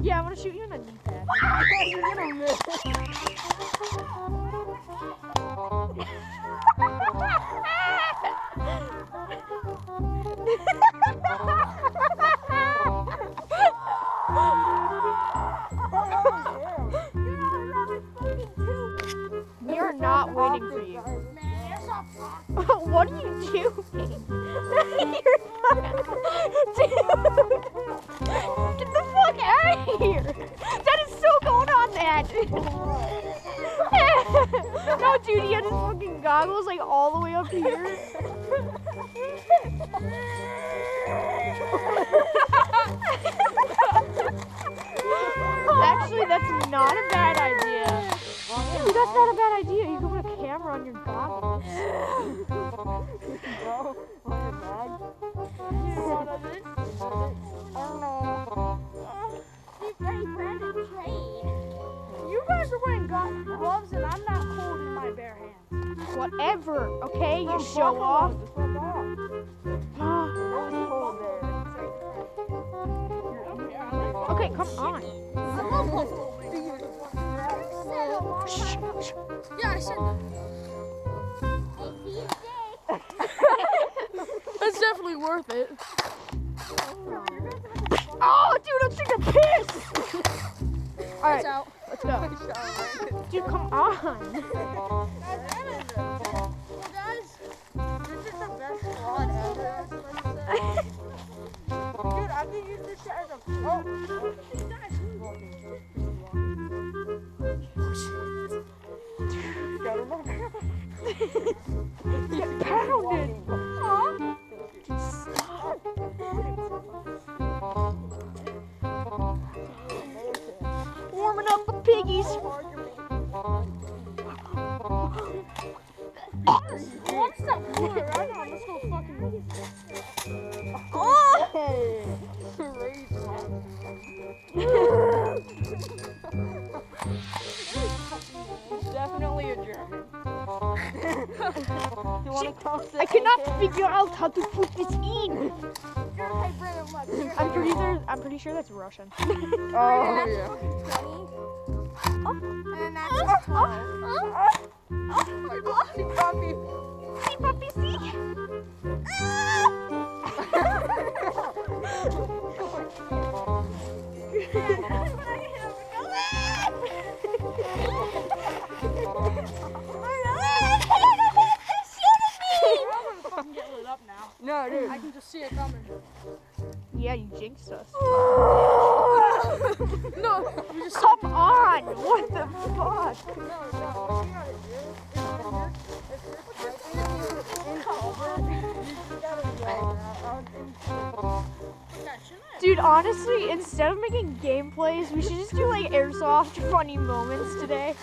Yeah, I want to shoot you in the D-pad. You're gonna miss. We are not waiting for you. What are you doing? You're not... Dude! Get the fuck out of here! That is so going on that! No, dude, he had his fucking goggles like all the way up here. Actually, that's not a bad idea. Dude, that's not a bad idea. You can put a camera on your goggles. You guys are wearing gloves and I'm not holding my bare hands. Whatever, okay? You show off. Okay, come on. Yeah, I said that. That's definitely worth it. Oh, dude, I'm taking a piss! Alright, Out. let's go. Dude, come on. Guys, this is the best squad ever. Dude, I can use this shit as a... Get pounded. Warming up the piggies. What's that cooler? Right on, let's go fucking... Definitely a German. I cannot figure out how to put this in. I'm pretty sure that's Russian. Oh, yeah. And that's 12. See, puppy. See, puppy, see. No, dude. I can just see it coming. Yeah, you jinxed us. No, you just Come on! What the fuck? Dude, honestly, instead of making gameplays, we should just do like Airsoft funny moments today.